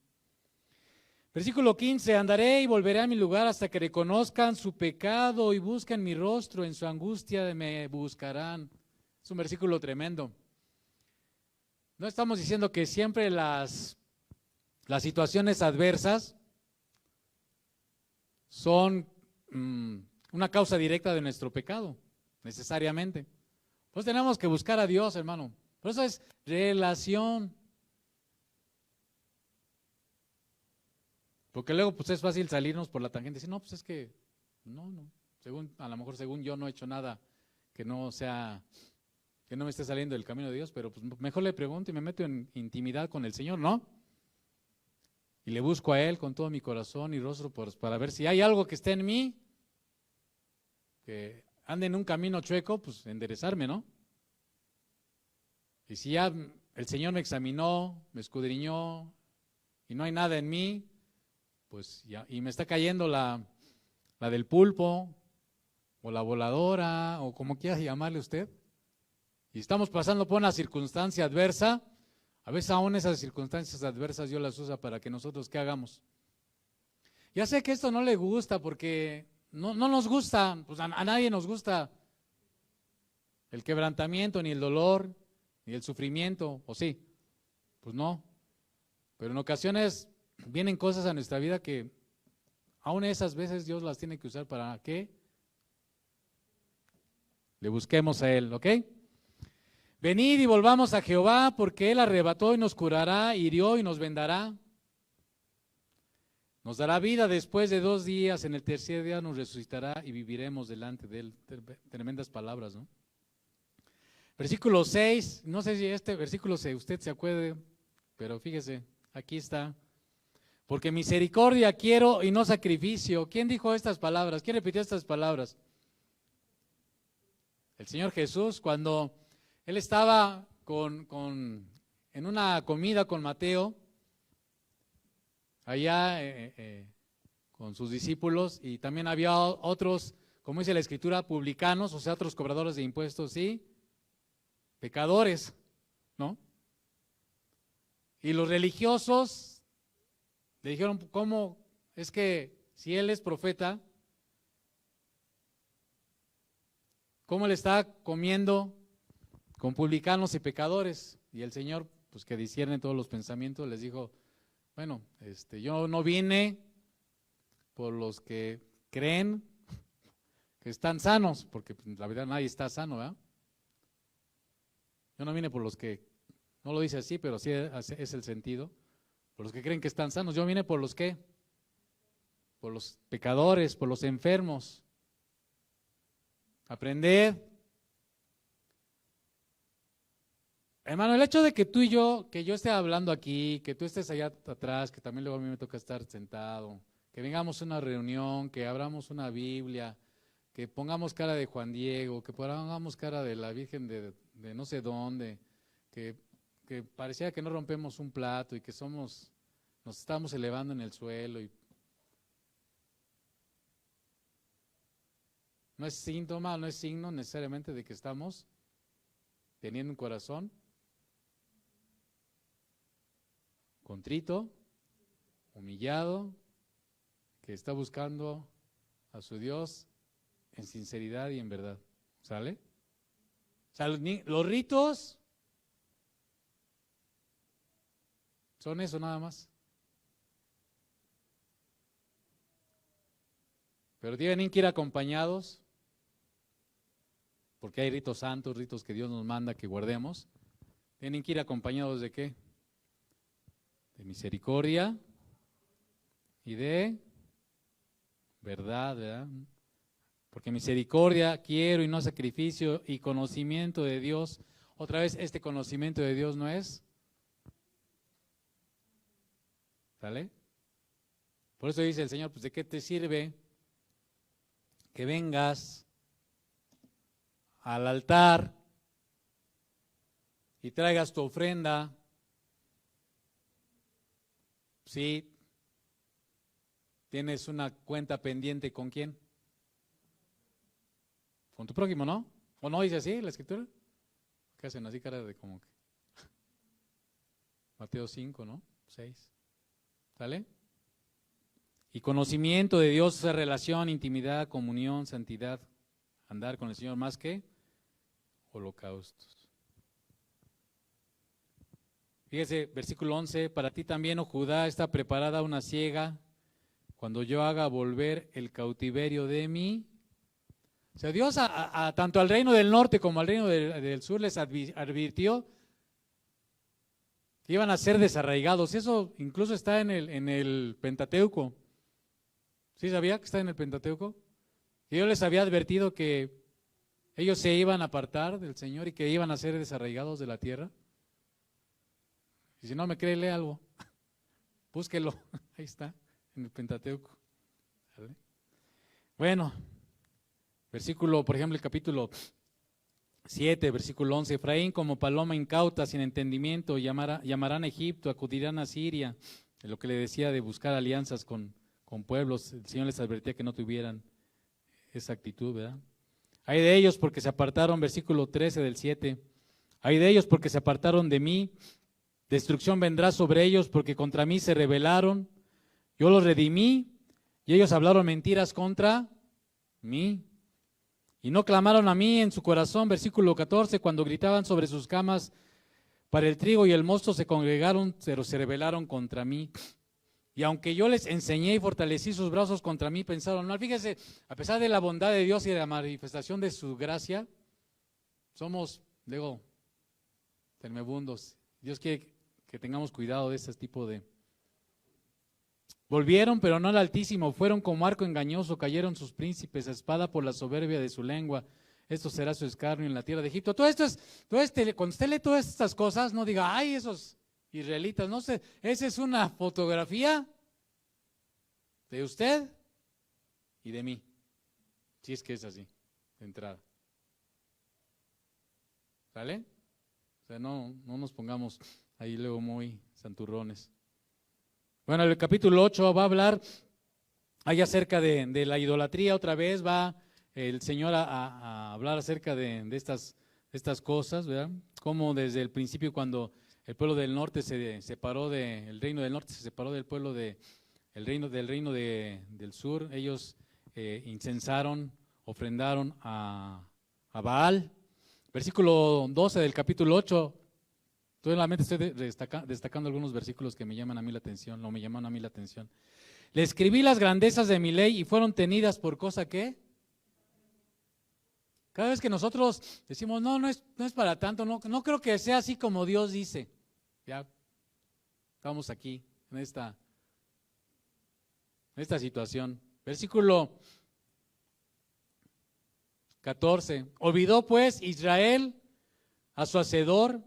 Versículo 15, andaré y volveré a mi lugar hasta que reconozcan su pecado y busquen mi rostro, en su angustia me buscarán. Es un versículo tremendo. No estamos diciendo que siempre las situaciones adversas son una causa directa de nuestro pecado, necesariamente. Pues tenemos que buscar a Dios, hermano. Por eso es relación. Porque luego pues es fácil salirnos por la tangente y decir, no, pues es que, no, a lo mejor según yo no he hecho nada que no sea, que no me esté saliendo del camino de Dios, pero pues mejor le pregunto y me meto en intimidad con el Señor, ¿no? Y le busco a Él con todo mi corazón y rostro para ver si hay algo que esté en mí, que ande en un camino chueco, pues enderezarme, ¿no? Y si ya el Señor me examinó, me escudriñó y no hay nada en mí, pues ya, y me está cayendo la del pulpo, o la voladora, o como quiera llamarle usted, y estamos pasando por una circunstancia adversa, a veces aún esas circunstancias adversas Dios las usa para que nosotros, ¿qué hagamos? Ya sé que esto no le gusta, porque no nos gusta, pues a nadie nos gusta el quebrantamiento, ni el dolor, ni el sufrimiento, ¿o sí? Pues no, pero en ocasiones vienen cosas a nuestra vida que aún esas veces Dios las tiene que usar para que le busquemos a Él, ¿ok? Venid y volvamos a Jehová, porque Él arrebató y nos curará, hirió y nos vendará. Nos dará vida después de 2 días, en el tercer día nos resucitará y viviremos delante de Él. Tremendas palabras, ¿no? Versículo 6, no sé si este versículo usted se acuerde, pero fíjese, aquí está. Porque misericordia quiero y no sacrificio. ¿Quién dijo estas palabras? ¿Quién repitió estas palabras? El Señor Jesús, cuando Él estaba en una comida con Mateo, allá con sus discípulos, y también había otros, como dice la Escritura, publicanos, o sea, otros cobradores de impuestos y pecadores, ¿no? Y los religiosos le dijeron, ¿cómo es que si Él es profeta, cómo le está comiendo con publicanos y pecadores? Y el Señor, pues que discierne todos los pensamientos, les dijo, bueno, yo no vine por los que creen que están sanos, porque la verdad nadie está sano, ¿verdad? Yo no vine por los que, no lo dice así, pero sí es el sentido, por los que creen que están sanos. Yo vine por los que, por los pecadores, por los enfermos. Aprended. Hermano, el hecho de que tú y yo, que yo esté hablando aquí, que tú estés allá atrás, que también luego a mí me toca estar sentado, que vengamos a una reunión, que abramos una Biblia, que pongamos cara de Juan Diego, que pongamos cara de la Virgen de no sé dónde, que parecía que no rompemos un plato y que nos estamos elevando en el suelo. Y no es síntoma, no es signo necesariamente de que estamos teniendo un corazón contrito, humillado, que está buscando a su Dios en sinceridad y en verdad. ¿Sale? O sea, los ritos son eso nada más. Pero tienen que ir acompañados, porque hay ritos santos, ritos que Dios nos manda que guardemos. Tienen que ir acompañados ¿de qué? De misericordia y de verdad, ¿verdad? Porque misericordia quiero y no sacrificio, y conocimiento de Dios. Otra vez, este conocimiento de Dios no es. ¿Sale? Por eso dice el Señor, pues ¿de qué te sirve que vengas al altar y traigas tu ofrenda? Sí, tienes una cuenta pendiente ¿con quién? Con tu prójimo, ¿no? ¿O no dice así la escritura? ¿Qué hacen así cara de como que? Mateo 5, ¿no? 6. ¿Sale? Y conocimiento de Dios, esa relación, intimidad, comunión, santidad, andar con el Señor más que holocaustos. Fíjese, versículo 11, para ti también, oh Judá, está preparada una siega cuando yo haga volver el cautiverio de mí. O sea, Dios tanto al reino del norte como al reino del sur les advirtió que iban a ser desarraigados. Eso incluso está en el Pentateuco. ¿Sí sabía que está en el Pentateuco? Que Dios les había advertido que ellos se iban a apartar del Señor y que iban a ser desarraigados de la tierra. Y si no me cree, lea algo. Búsquelo. Ahí está, en el Pentateuco. ¿Vale? Bueno, versículo, por ejemplo, el capítulo 7, versículo 11. Efraín como paloma incauta, sin entendimiento, llamarán a Egipto, acudirán a Siria. Es lo que le decía de buscar alianzas con pueblos. El Señor les advertía que no tuvieran esa actitud, ¿verdad? Hay de ellos porque se apartaron, versículo 13 del 7. Hay de ellos porque se apartaron de mí. Destrucción vendrá sobre ellos porque contra mí se rebelaron. Yo los redimí y ellos hablaron mentiras contra mí. Y no clamaron a mí en su corazón, versículo 14, cuando gritaban sobre sus camas para el trigo y el mosto se congregaron, pero se rebelaron contra mí. Y aunque yo les enseñé y fortalecí sus brazos contra mí, pensaron mal. Fíjese, a pesar de la bondad de Dios y de la manifestación de su gracia, somos, luego, tremebundos. Dios quiere que tengamos cuidado de ese tipo de... Volvieron, pero no al Altísimo, fueron como arco engañoso, cayeron sus príncipes, a espada por la soberbia de su lengua. Esto será su escarnio en la tierra de Egipto. Cuando usted lee todas estas cosas, no diga, ay, esos israelitas, no sé, esa es una fotografía de usted y de mí, si es que es así, de entrada. ¿Sale? O sea, no nos pongamos ahí luego muy santurrones. Bueno, el capítulo 8 va a hablar ahí acerca de la idolatría. Otra vez va el Señor a hablar acerca de estas cosas, ¿verdad? Como desde el principio, cuando el pueblo del norte se separó el reino del norte se separó del pueblo del reino del sur, ellos incensaron, ofrendaron a Baal. Versículo 12 del capítulo 8. Solamente estoy destacando algunos versículos que me llaman a mí la atención, me llaman a mí la atención. Le escribí las grandezas de mi ley y fueron tenidas por cosa que. Cada vez que nosotros decimos, no es para tanto, no creo que sea así como Dios dice. Ya estamos aquí, en esta situación. Versículo 14. Olvidó pues Israel a su hacedor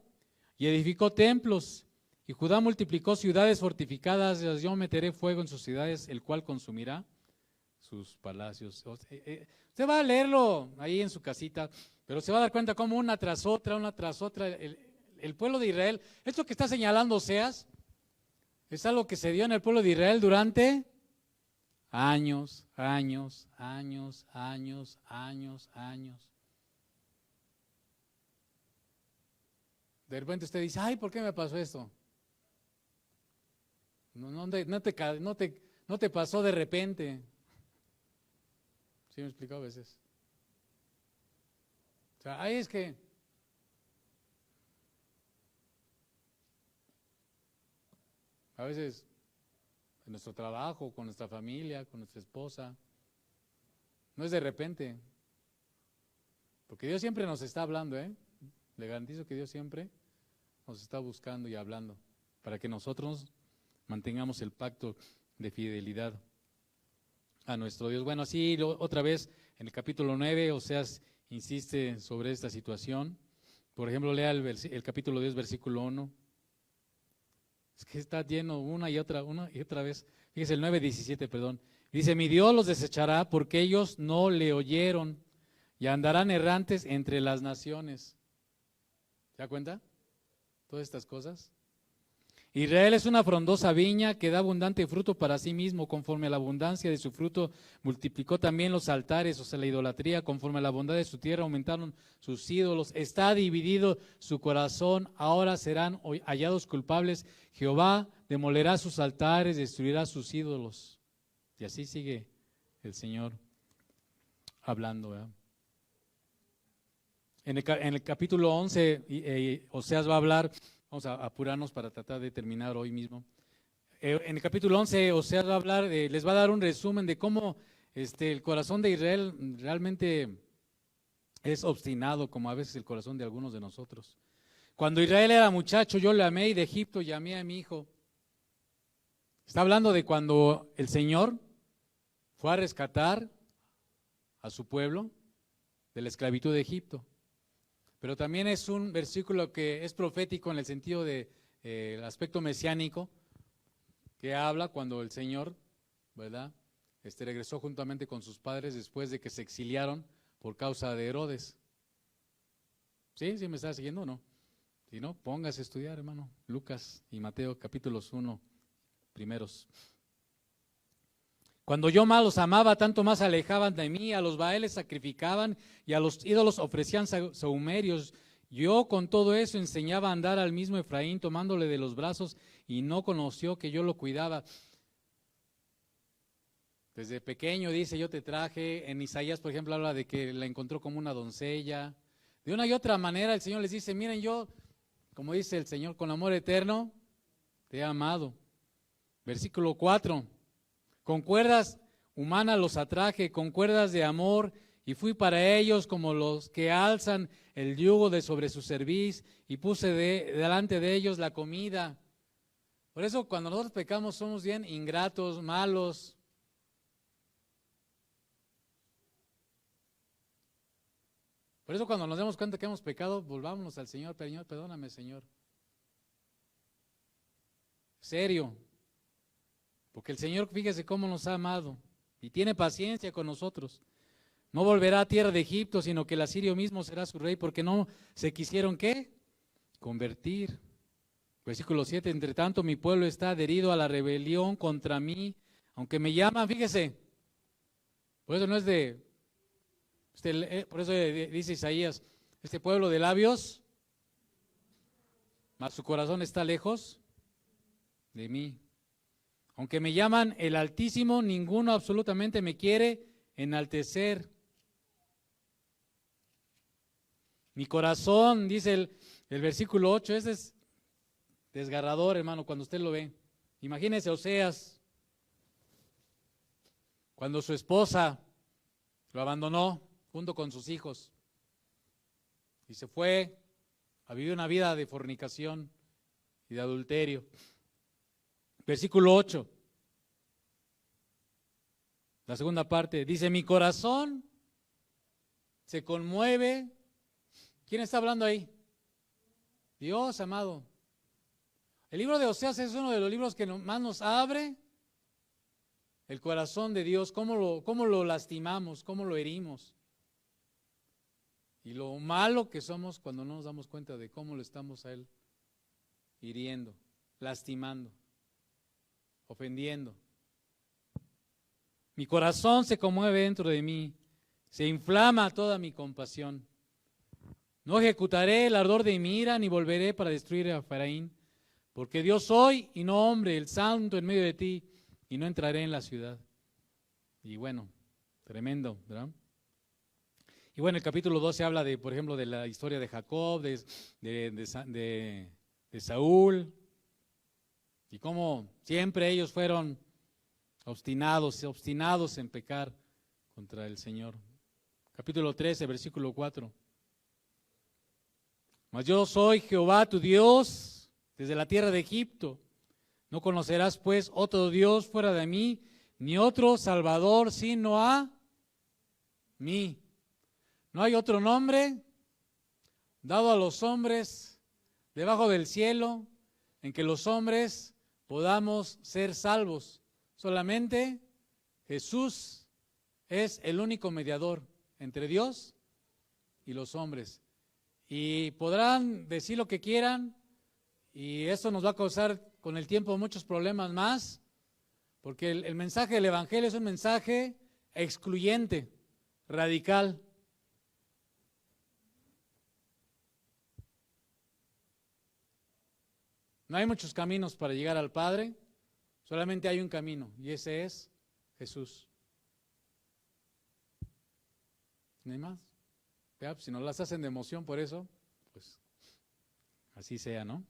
y edificó templos, y Judá multiplicó ciudades fortificadas, yo meteré fuego en sus ciudades, el cual consumirá sus palacios. Usted va a leerlo ahí en su casita, pero se va a dar cuenta cómo una tras otra, el pueblo de Israel, esto que está señalando Oseas, es algo que se dio en el pueblo de Israel durante años. De repente usted dice, ay, ¿por qué me pasó esto? No te pasó de repente. ¿Sí me explico a veces? O sea, ahí es que a veces en nuestro trabajo, con nuestra familia, con nuestra esposa, no es de repente. Porque Dios siempre nos está hablando, ¿eh? Le garantizo que Dios siempre nos está buscando y hablando para que nosotros mantengamos el pacto de fidelidad a nuestro Dios. Bueno, así otra vez en el capítulo 9, Oseas insiste sobre esta situación. Por ejemplo, lea el capítulo 10, versículo 1. Es que está lleno una y otra vez. Fíjese el 9:17, perdón. Dice, mi Dios los desechará porque ellos no le oyeron y andarán errantes entre las naciones. ¿Se da cuenta? Todas estas cosas. Israel es una frondosa viña que da abundante fruto para sí mismo. Conforme a la abundancia de su fruto, multiplicó también los altares, o sea, la idolatría. Conforme a la bondad de su tierra, aumentaron sus ídolos. Está dividido su corazón, ahora serán hallados culpables. Jehová demolerá sus altares, destruirá sus ídolos. Y así sigue el Señor hablando, ¿verdad? En el capítulo 11, Oseas va a hablar, vamos a apurarnos para tratar de terminar hoy mismo. En el capítulo 11, Oseas va a hablar, les va a dar un resumen de cómo el corazón de Israel realmente es obstinado, como a veces el corazón de algunos de nosotros. Cuando Israel era muchacho, yo le amé, y de Egipto llamé a mi hijo. Está hablando de cuando el Señor fue a rescatar a su pueblo de la esclavitud de Egipto. Pero también es un versículo que es profético en el sentido de el aspecto mesiánico, que habla cuando el Señor, ¿verdad?, regresó juntamente con sus padres después de que se exiliaron por causa de Herodes. ¿Sí? ¿Sí me está siguiendo o no? Si no, póngase a estudiar, hermano. Lucas y Mateo, capítulos 1, primeros. Cuando yo más los amaba, tanto más alejaban de mí. A los baales sacrificaban y a los ídolos ofrecían sahumerios. Yo con todo eso enseñaba a andar al mismo Efraín, tomándole de los brazos, y no conoció que yo lo cuidaba. Desde pequeño dice, yo te traje. En Isaías, por ejemplo, habla de que la encontró como una doncella. De una y otra manera el Señor les dice, miren, yo, como dice el Señor, con amor eterno te he amado. Versículo 4. Con cuerdas humanas los atraje, con cuerdas de amor, y fui para ellos como los que alzan el yugo de sobre su cerviz, y puse delante de ellos la comida. Por eso cuando nosotros pecamos somos bien ingratos, malos. Por eso cuando nos demos cuenta que hemos pecado, volvámonos al Señor. Señor, perdóname, Señor. Serio. Porque el Señor, fíjese cómo nos ha amado y tiene paciencia con nosotros. No volverá a tierra de Egipto, sino que el asirio mismo será su rey, porque no se quisieron, ¿qué? Convertir. Versículo 7, entre tanto mi pueblo está adherido a la rebelión contra mí, aunque me llaman, fíjese, por eso no es de, por eso dice Isaías, este pueblo de labios, mas su corazón está lejos de mí. Aunque me llaman el Altísimo, ninguno absolutamente me quiere enaltecer. Mi corazón, dice el versículo 8, ese es desgarrador, hermano, cuando usted lo ve. Imagínese Oseas, cuando su esposa lo abandonó junto con sus hijos y se fue a vivir una vida de fornicación y de adulterio. Versículo 8, la segunda parte, dice, mi corazón se conmueve. ¿Quién está hablando ahí? Dios, amado. El libro de Oseas es uno de los libros que más nos abre el corazón de Dios, cómo lo lastimamos, cómo lo herimos. Y lo malo que somos cuando no nos damos cuenta de cómo lo estamos a Él hiriendo, lastimando, ofendiendo. Mi corazón se conmueve dentro de mí, se inflama toda mi compasión. No ejecutaré el ardor de mi ira, ni volveré para destruir a Efraín, porque Dios soy y no hombre, el santo en medio de ti, y no entraré en la ciudad. Y bueno, tremendo, ¿verdad? Y bueno, el capítulo 12 habla de, por ejemplo, de la historia de Jacob, de Saúl, y cómo siempre ellos fueron obstinados en pecar contra el Señor. Capítulo 13, versículo 4. Mas yo soy Jehová tu Dios desde la tierra de Egipto. No conocerás pues otro Dios fuera de mí, ni otro Salvador sino a mí. No hay otro nombre dado a los hombres debajo del cielo en que los hombres podamos ser salvos. Solamente Jesús es el único mediador entre Dios y los hombres. Y podrán decir lo que quieran y eso nos va a causar con el tiempo muchos problemas más, porque el mensaje del Evangelio es un mensaje excluyente, radical. No hay muchos caminos para llegar al Padre, solamente hay un camino, y ese es Jesús. No hay más. Ya, pues, si nos las hacen de emoción por eso, pues así sea, ¿no?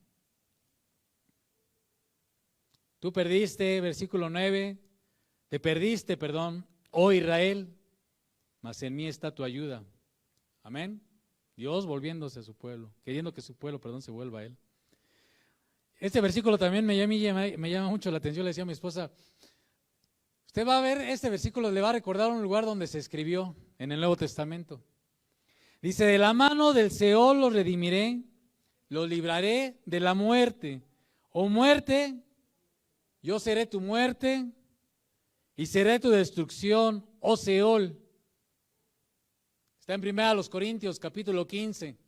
Tú perdiste, versículo 9, te perdiste, perdón, oh Israel, mas en mí está tu ayuda. Amén. Dios volviéndose a su pueblo, queriendo que su pueblo, perdón, se vuelva a él. Este versículo también me llama mucho la atención. Le decía a mi esposa, usted va a ver, este versículo le va a recordar un lugar donde se escribió en el Nuevo Testamento. Dice, de la mano del Seol los redimiré, los libraré de la muerte. Oh muerte, yo seré tu muerte y seré tu destrucción, oh Seol. Está en 1 Corintios capítulo 15.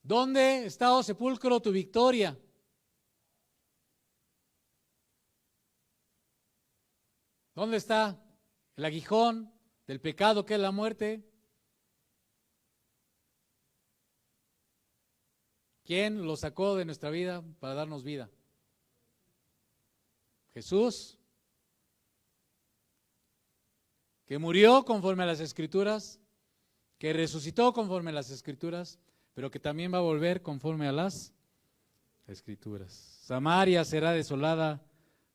¿Dónde está, oh sepulcro, tu victoria? ¿Dónde está el aguijón del pecado que es la muerte? ¿Quién lo sacó de nuestra vida para darnos vida? Jesús, que murió conforme a las Escrituras, que resucitó conforme a las Escrituras, pero que también va a volver conforme a las Escrituras. Samaria será desolada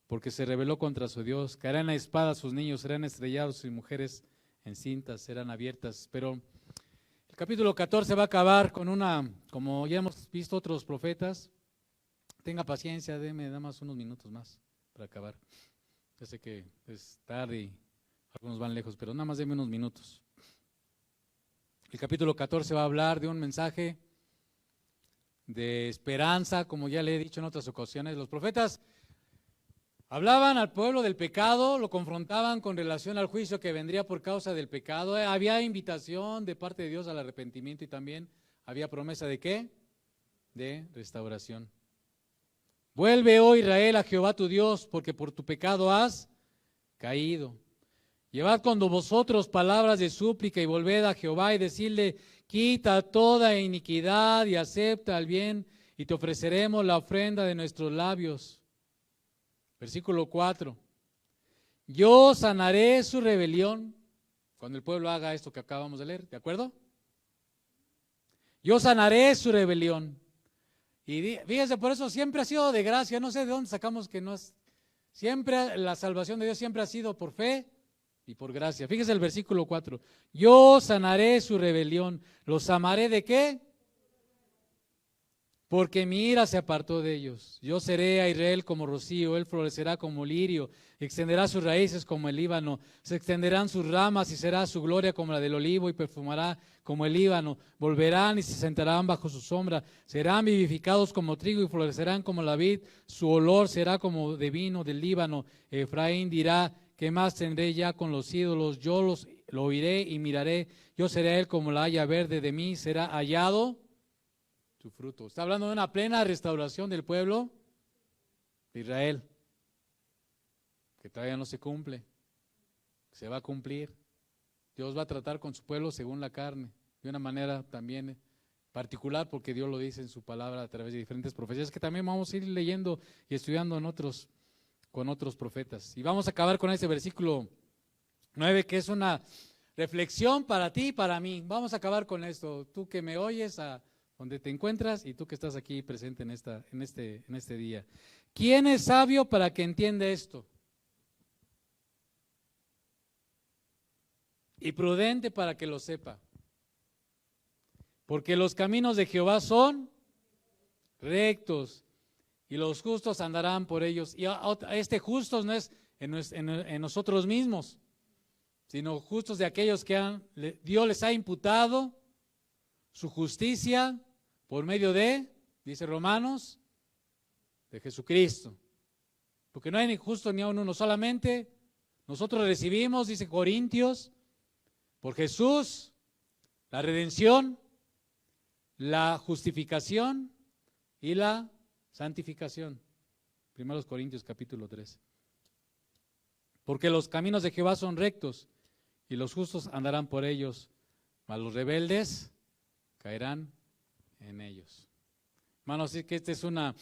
porque se rebeló contra su Dios. Caerán a espada sus niños, serán estrellados sus mujeres encintas, serán abiertas. Pero el capítulo 14 va a acabar con una, como ya hemos visto otros profetas. Tenga paciencia, dame nada más unos minutos más para acabar. Ya sé que es tarde y algunos van lejos, pero nada más deme unos minutos. El capítulo 14 va a hablar de un mensaje de esperanza, como ya le he dicho en otras ocasiones. Los profetas hablaban al pueblo del pecado, lo confrontaban con relación al juicio que vendría por causa del pecado. Había invitación de parte de Dios al arrepentimiento y también había promesa ¿de qué? De restauración. Vuelve, oh Israel, a Jehová tu Dios, porque por tu pecado has caído. Llevad con vosotros palabras de súplica y volved a Jehová y decidle, quita toda iniquidad y acepta el bien y te ofreceremos la ofrenda de nuestros labios. Versículo 4. Yo sanaré su rebelión cuando el pueblo haga esto que acabamos de leer, ¿de acuerdo? Yo sanaré su rebelión. Y fíjense, por eso siempre ha sido de gracia, no sé de dónde sacamos que no es, siempre la salvación de Dios siempre ha sido por fe y por gracia. Fíjese el versículo 4. Yo sanaré su rebelión, los amaré ¿de qué? Porque mi ira se apartó de ellos. Yo seré a Israel como rocío, él florecerá como lirio, extenderá sus raíces como el Líbano, se extenderán sus ramas y será su gloria como la del olivo y perfumará como el Líbano. Volverán y se sentarán bajo su sombra, serán vivificados como trigo y florecerán como la vid, su olor será como de vino del Líbano. Efraín dirá, ¿qué más tendré ya con los ídolos? Yo lo oiré y miraré, yo seré a él como la haya verde, de mí será hallado su fruto. Está hablando de una plena restauración del pueblo de Israel, que todavía no se cumple, se va a cumplir. Dios va a tratar con su pueblo según la carne, de una manera también particular, porque Dios lo dice en su palabra a través de diferentes profecías, que también vamos a ir leyendo y estudiando con otros profetas. Y vamos a acabar con este versículo 9, que es una reflexión para ti y para mí. Vamos a acabar con esto. Tú que me oyes, a donde te encuentras, y tú que estás aquí presente en este día. ¿Quién es sabio para que entienda esto? Y prudente para que lo sepa. Porque los caminos de Jehová son rectos, y los justos andarán por ellos. Y este justos no es en nosotros mismos, sino justos de aquellos que Dios les ha imputado su justicia por medio de, dice Romanos, de Jesucristo. Porque no hay ni justo ni aun uno, solamente nosotros recibimos, dice Corintios, por Jesús, la redención, la justificación y la santificación. 1 Corintios capítulo 13. Porque los caminos de Jehová son rectos, y los justos andarán por ellos, mas los rebeldes caerán en ellos. Hermanos, sí que esta es una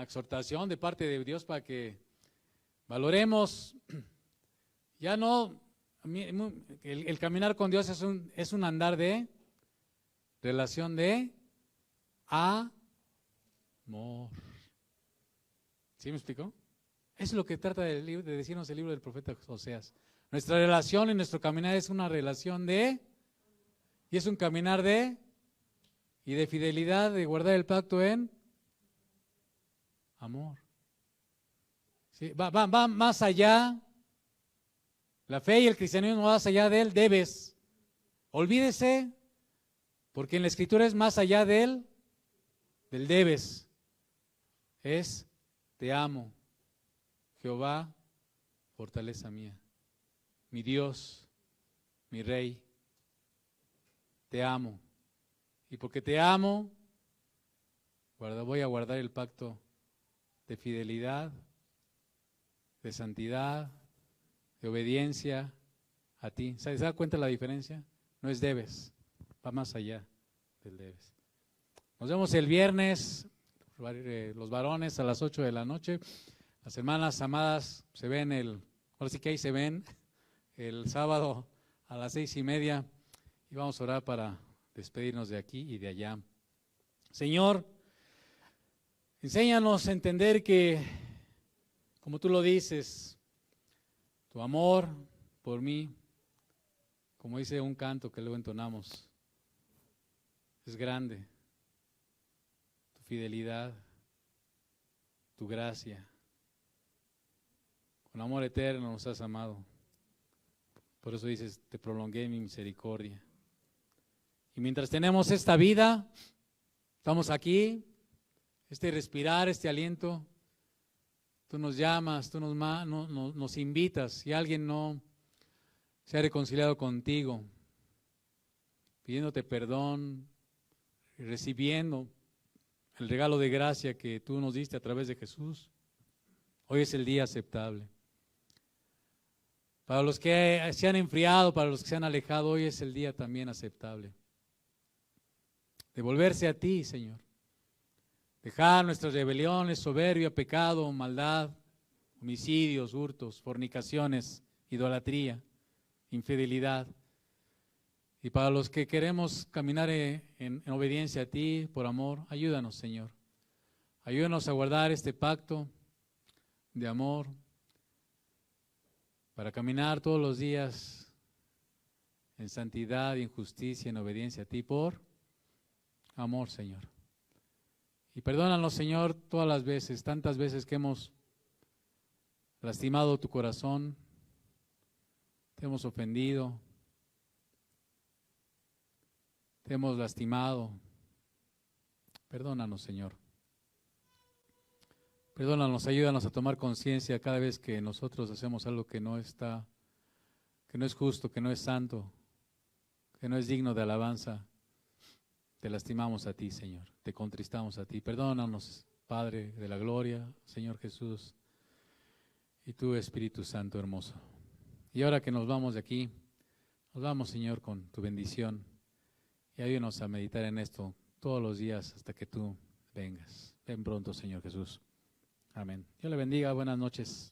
exhortación de parte de Dios para que valoremos, ya no, el caminar con Dios es un andar de relación de amor. ¿Sí me explicó? Eso es lo que trata de decirnos el libro del profeta Oseas. Nuestra relación y nuestro caminar es una relación y es un caminar y de fidelidad, de guardar el pacto en amor. ¿Sí? Va más allá, la fe y el cristianismo va más allá del debes. Olvídese, porque en la Escritura es más allá del debes. Es te amo, Jehová, fortaleza mía, mi Dios, mi Rey, te amo. Y porque te amo, voy a guardar el pacto de fidelidad, de santidad, de obediencia a ti. ¿Se da cuenta la diferencia? No es debes, va más allá del debes. Nos vemos el viernes, los varones a las 8 de la noche. Las hermanas amadas se ven ahora sí que ahí se ven el sábado a las 6:30 y vamos a orar para despedirnos de aquí y de allá. Señor, enséñanos a entender que, como tú lo dices, tu amor por mí, como dice un canto que luego entonamos, es grande. Tu fidelidad, tu gracia, con amor eterno nos has amado. Por eso dices, te prolongué mi misericordia. Y mientras tenemos esta vida, estamos aquí, este respirar, este aliento, tú nos llamas, tú nos invitas. Si alguien no se ha reconciliado contigo, pidiéndote perdón, recibiendo el regalo de gracia que tú nos diste a través de Jesús, hoy es el día aceptable. Para los que se han enfriado, para los que se han alejado, hoy es el día también aceptable. De volverse a ti, Señor. Dejar nuestras rebeliones, soberbia, pecado, maldad, homicidios, hurtos, fornicaciones, idolatría, infidelidad. Y para los que queremos caminar en obediencia a ti, por amor, ayúdanos, Señor. Ayúdanos a guardar este pacto de amor para caminar todos los días en santidad y en justicia, en obediencia a ti, por amor, Señor. Y perdónanos, Señor, todas las veces, tantas veces que hemos lastimado tu corazón, te hemos ofendido, te hemos lastimado. Perdónanos, Señor. Perdónanos, ayúdanos a tomar conciencia cada vez que nosotros hacemos algo que no es justo, que no es santo, que no es digno de alabanza. Te lastimamos a ti, Señor, te contristamos a ti. Perdónanos, Padre de la gloria, Señor Jesús, y tú, Espíritu Santo hermoso. Y ahora que nos vamos de aquí, nos vamos, Señor, con tu bendición. Y ayúdanos a meditar en esto todos los días hasta que tú vengas. Ven pronto, Señor Jesús. Amén. Dios le bendiga. Buenas noches.